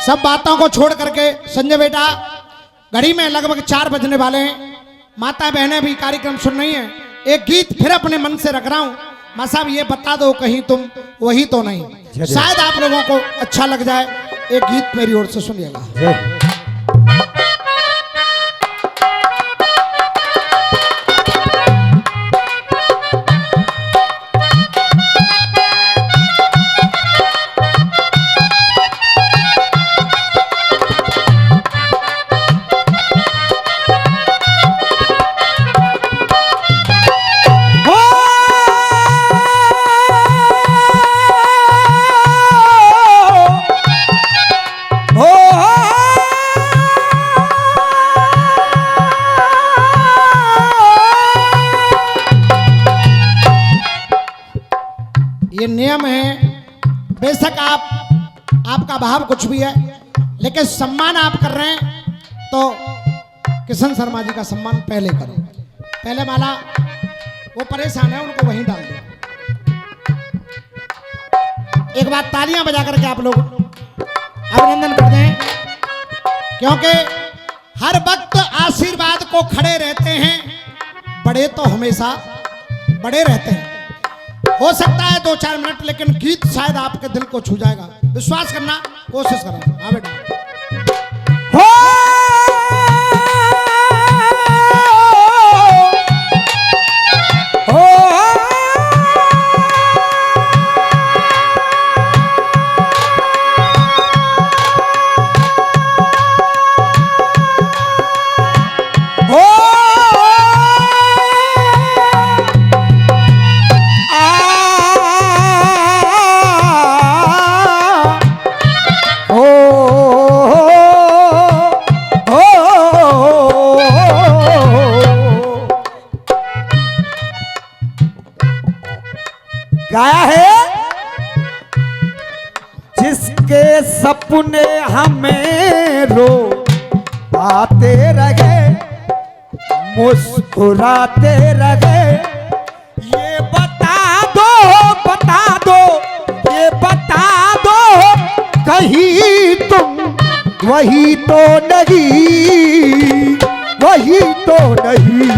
सब बातों को छोड़ करके संजय बेटा, घड़ी में लगभग 4 बजने वाले हैं। माता बहनें भी कार्यक्रम सुन रही हैं। एक गीत फिर अपने मन से रख रहा हूं। मां साहब ये बता दो कहीं तुम वही तो नहीं। शायद आप लोगों को अच्छा लग जाए। एक गीत मेरी ओर से सुनिएगा। ये नियम है। बेशक आपका भाव कुछ भी है, लेकिन सम्मान आप कर रहे हैं तो किशन शर्मा जी का सम्मान पहले करो। पहले माला वो परेशान है, उनको वहीं डाल दो। एक बार तालियां बजा करके आप लोग अभिनंदन करते हैं, क्योंकि हर वक्त आशीर्वाद को खड़े रहते हैं। बड़े तो हमेशा बड़े रहते हैं। हो सकता है 2-4 मिनट, लेकिन गीत शायद आपके दिल को छू जाएगा। विश्वास करना, कोशिश करना। हाँ बेटा। गाया है, जिसके सपने हमें रो आते रहे, मुस्कुराते रहे। ये बता दो, ये बता दो, कहीं तुम वही तो नहीं, वही तो नहीं।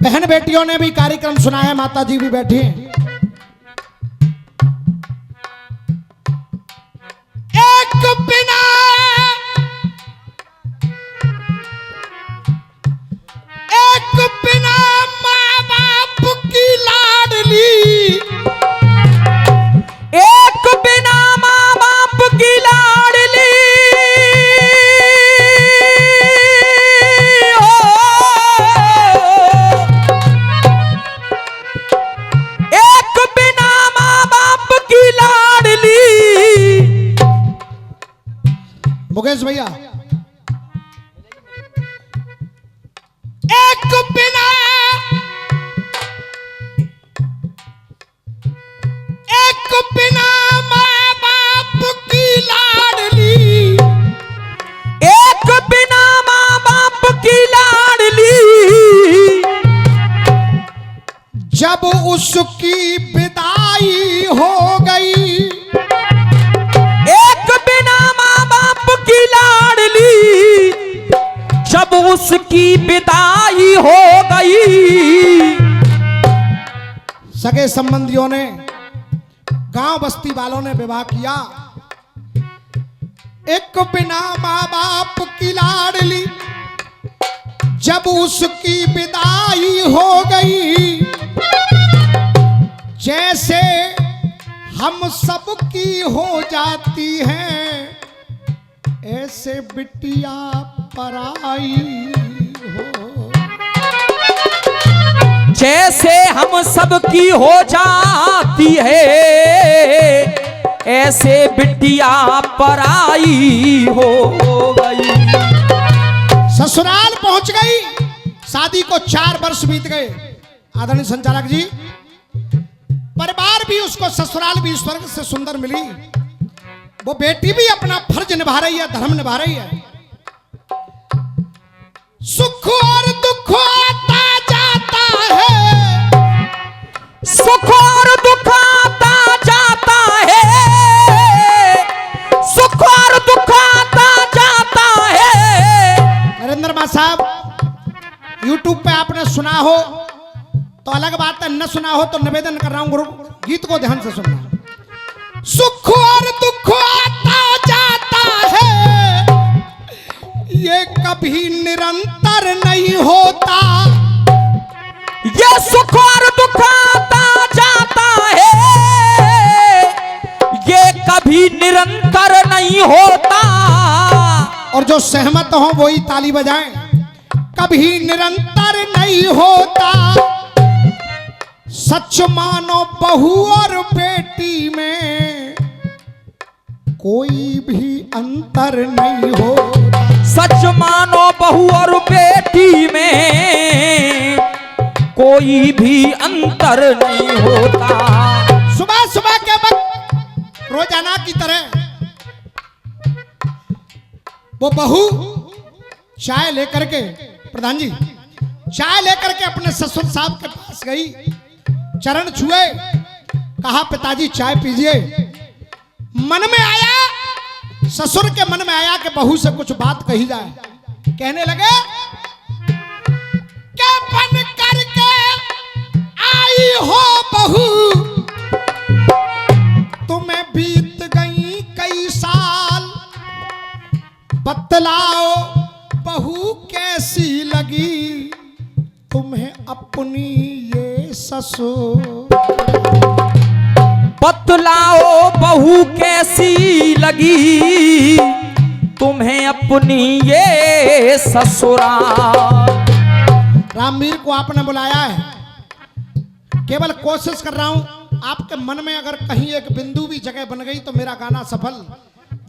बहन बेटियों ने भी कार्यक्रम सुना है, माता जी भी बैठी हैं। एक बिना माँ बाप की लाडली, एक बिना माँ बाप की लाडली, एक बिना माँ बाप की लाडली। मुकेश भैया, एक बिना माँ बाप की लाडली, एक बिना माँ बाप की लाडली। जब उसकी विदाई हो गई, एक बिना माँ बाप की लाडली, जब उसकी विदाई हो गई। सगे संबंधियों ने, गांव बस्ती वालों ने विवाह किया। एक बिना माँ बाप की लाडली, जब उसकी विदाई हो गई। जैसे हम सबकी हो जाती हैं, ऐसे बिटिया पराई हो। जैसे हम सबकी हो जाती है, ऐसे बिटिया पराई हो गई। ससुराल पहुंच गई। शादी को 4 वर्ष बीत गए। आदरणीय संचालक जी, परिवार भी उसको, ससुराल भी स्वर्ग से सुंदर मिली। वो बेटी भी अपना फर्ज निभा रही है, धर्म निभा रही है। सुख और दुख आता जाता है, सुख और दुख आता जाता है, सुख और दुख आता जाता है। नरेंद्र मा साहब, YouTube पे आपने सुना हो तो अलग बात है, न सुना हो तो निवेदन कर रहा हूं गुरु, गीत को ध्यान से सुनना। सुख और दुख आता जाता है, ये कभी निरंतर नहीं होता। ये सुख और दुख आता जाता है, ये कभी निरंतर नहीं होता। और जो सहमत हो वही ताली बजाएं। कभी निरंतर नहीं होता, सच मानो बहू और बेटी में कोई भी अंतर नहीं होता। सच मानो बहू और बेटी में कोई भी अंतर नहीं होता। सुबह सुबह के वक्त रोजाना की तरह वो बहू चाय लेकर के, प्रधान जी, चाय लेकर के अपने ससुर साहब के पास गई, चरण छुए, कहा पिताजी चाय पीजिए। मन में आया, ससुर के मन में आया कि बहू से कुछ बात कही जाए। कहने लगे, क्या बन करके आई हो बहू, तुम्हें बीत गई कई साल, बतलाओ बहू कैसी लगी तुम्हें अपनी ये ससुर। बतलाओ बहू कैसी लगी तुम्हें अपनी ये ससुराल। रामवीर को आपने बुलाया है, केवल कोशिश कर रहा हूं, आपके मन में अगर कहीं एक बिंदु भी जगह बन गई तो मेरा गाना सफल।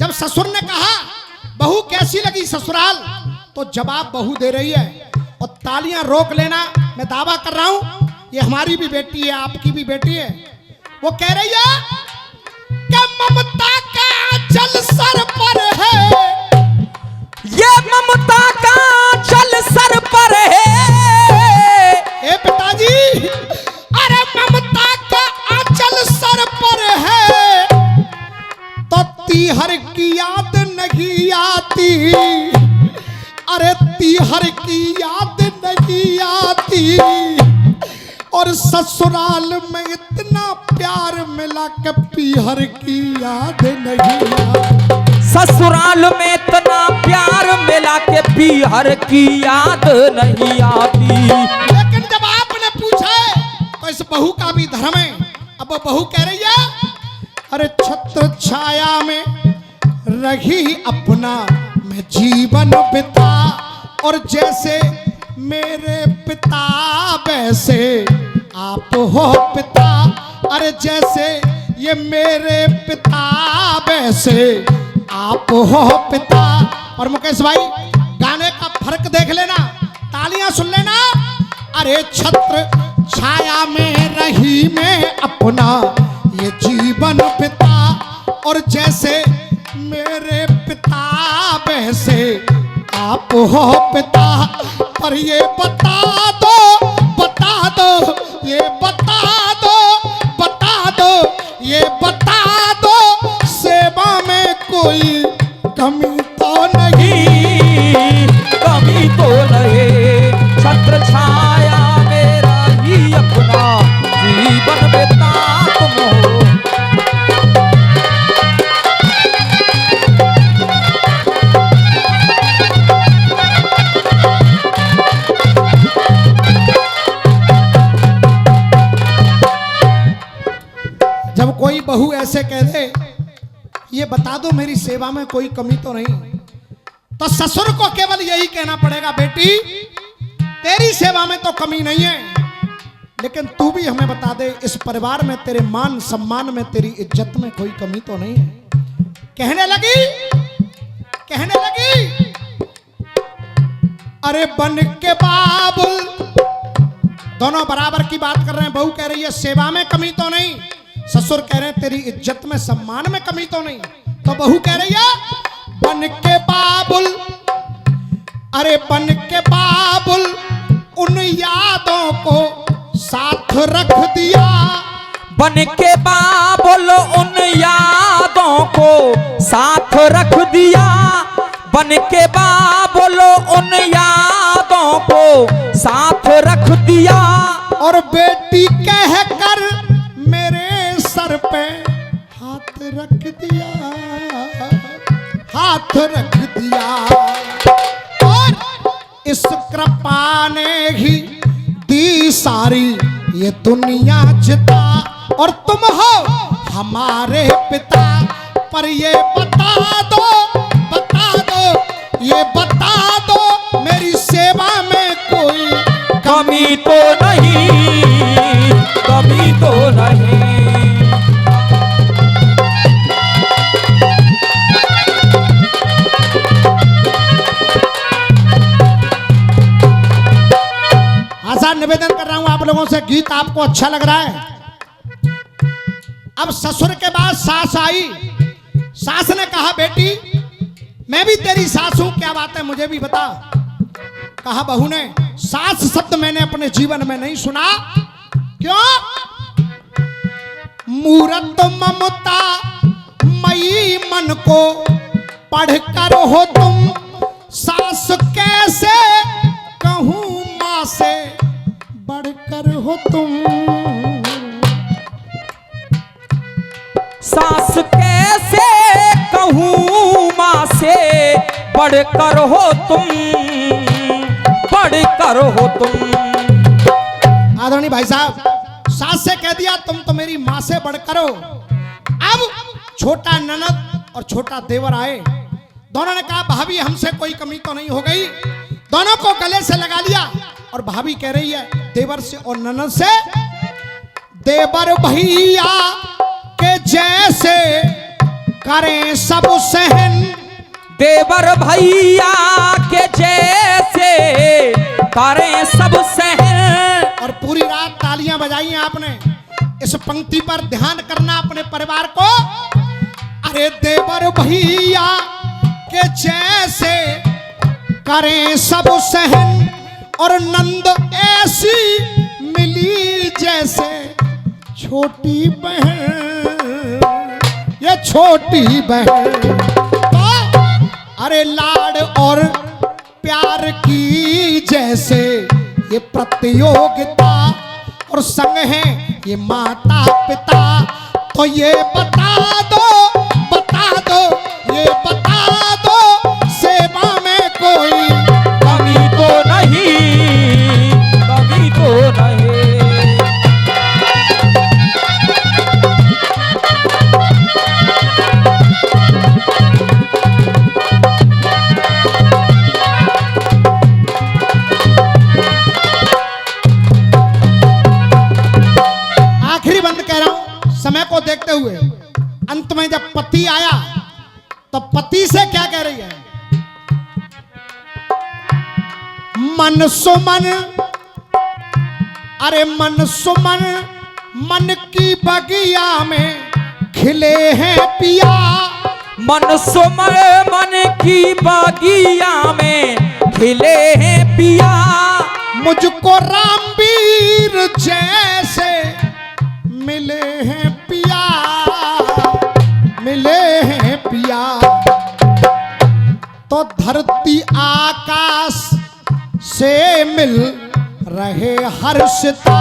जब ससुर ने कहा बहू कैसी लगी ससुराल, तो जवाब बहू दे रही है। और तालियां रोक लेना, मैं दावा कर रहा हूं ये हमारी भी बेटी है, आपकी भी बेटी है। वो कह रही है कि ममता का आंचल सर पर है, ये ममता का आंचल सर पर है। ए पिताजी, अरे ममता का आंचल सर पर है तो तीहर की याद नहीं आती, अरे तीहर की याद नहीं आती। और ससुराल में इतना प्यार मिला कि पीहर की याद नहीं आती। ससुराल में इतना प्यार मिला के पीहर की याद नहीं आती। लेकिन जब आपने पूछा तो इस बहू का भी धर्म है। अब वो बहू कह रही है, अरे छत्र छाया में रही अपना मैं जीवन बिता, और जैसे मेरे पिता वैसे आप हो पिता, अरे जैसे ये मेरे पिता वैसे आप हो पिता। और मुकेश भाई, गाने का फर्क देख लेना, तालियां सुन लेना। अरे छत्र छाया में रही मैं अपना ये जीवन पिता, और जैसे मेरे पिता वैसे आप हो पिता। पर ये बता दो, बता दो, ये बता दो, बता दो, ये बता दो, सेवा में कोई कमी तो नहीं। कमी तो नहीं, छत्र छाया मेरा ही अपना जीवन बिता तुम हो। जब कोई बहू ऐसे कह दे, ये बता दो मेरी सेवा में कोई कमी तो नहीं, तो ससुर को केवल यही कहना पड़ेगा, बेटी तेरी सेवा में तो कमी नहीं है, लेकिन तू भी हमें बता दे इस परिवार में तेरे मान सम्मान में तेरी इज्जत में कोई कमी तो नहीं है। कहने लगी, कहने लगी, अरे बन के बाबुल, दोनों बराबर की बात कर रहे हैं। बहू कह रही है सेवा में कमी तो नहीं, ससुर कह रहे हैं तेरी इज्जत में सम्मान में कमी तो नहीं। तो बहू कह रही है बन के बाबुल, अरे बन के बाबुल उन यादों को साथ रख दिया, बन के बाबुल उन यादों को साथ रख दिया, बन के बाबुल उन यादों को साथ रख दिया। और बेटी कहकर मेरे सर पे हाथ रख दिया, हाथ रख दिया। और इस कृपा ने ही दी सारी ये दुनिया जिता, और तुम हो हमारे पिता। पर ये बता दो, ये बता दो मेरी सेवा में कोई कमी तो नहीं, कमी तो नहीं। आसान निवेदन कर रहा हूं आप लोगों से, गीत आपको अच्छा लग रहा है। अब ससुर के बाद सास आई, सास ने कहा बेटी मैं भी तेरी सास हूं, क्या बात है मुझे भी बता। कहा बहू ने, सास शब्द मैंने अपने जीवन में नहीं सुना। क्यों? मूरत ममता मई मन को पढ़कर हो तुम, सास कैसे कहूं मां से बढ़कर हो तुम। सास कैसे कहूं मां से बढ़कर हो तुम, बढ़कर हो तुम। आदरणीय भाई साहब, सास से कह दिया तुम तो मेरी मां से बढ़कर हो। अब छोटा ननद और छोटा देवर आए, दोनों ने कहा भाभी हमसे कोई कमी तो नहीं हो गई। दोनों को गले से लगा लिया और भाभी कह रही है देवर से और ननद से, देवर भैया के जैसे करें सब सहन, देवर भैया के जैसे करें सब सहन। और पूरी रात तालियां बजाई आपने। इस पंक्ति पर ध्यान करना अपने परिवार को। अरे देवर भैया के जैसे करें सब सहन, और नंद ऐसी मिली जैसे छोटी बहन, ये छोटी बहन। अरे लाड और प्यार की जैसे ये प्रतियोगिता, और संग है ये माता पिता। तो ये बता दो, ये बता दो सेवा में कोई कमी तो नहीं, कमी तो नहीं। आखिरी बंद कह रहा हूं समय को देखते हुए। अंत में जब पति आया तो पति से क्या कह रही है? मन सुमन, अरे मन सुमन मन की बगिया में खिले हैं पिया, मन सुमन मन की बगिया में खिले हैं पिया। मुझको रामवीर जैसे मिले हैं पिया, मिले हैं पिया। तो धरती आकाश से मिल रहे हर्षता,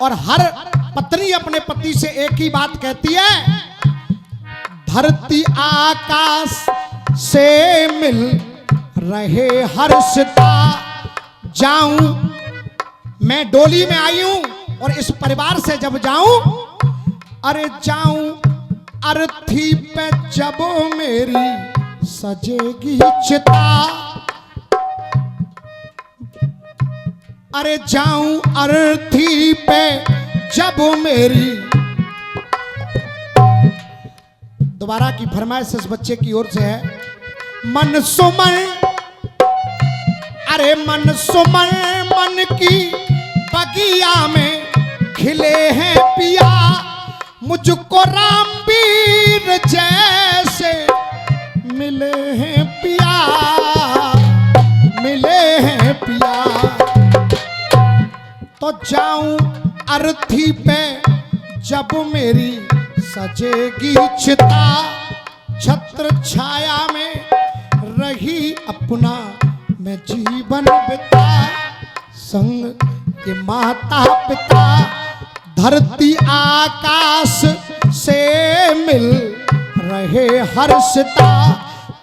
और हर पत्नी अपने पति से एक ही बात कहती है, धरती आकाश से मिल रहे हर्षता। जाऊं मैं डोली में आई हूं और इस परिवार से जब जाऊं, अरे जाऊं अर्थी पे जब मेरी सजेगी चिता, अरे जाऊं अर्थी पे जब मेरी। दोबारा की फरमाइश इस बच्चे की ओर से है। मन सुमन, अरे मन सुमन मन की बगिया में खिले हैं पिया। मुझको रामवीर जैसे मिले हैं पिया, मिले तो जाऊं अर्थी पे जब मेरी सजेगी चिता, छत्र छाया में रही अपना मैं जीवन बिता, संग के माता पिता धरती आकाश से मिल रहे हर्षता,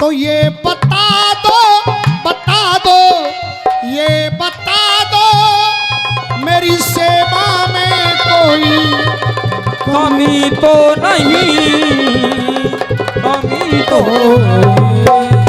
तो ये बता दो ये बता दो मेरी सेवा में कोई कमी तो नहीं, कमी तो नहीं।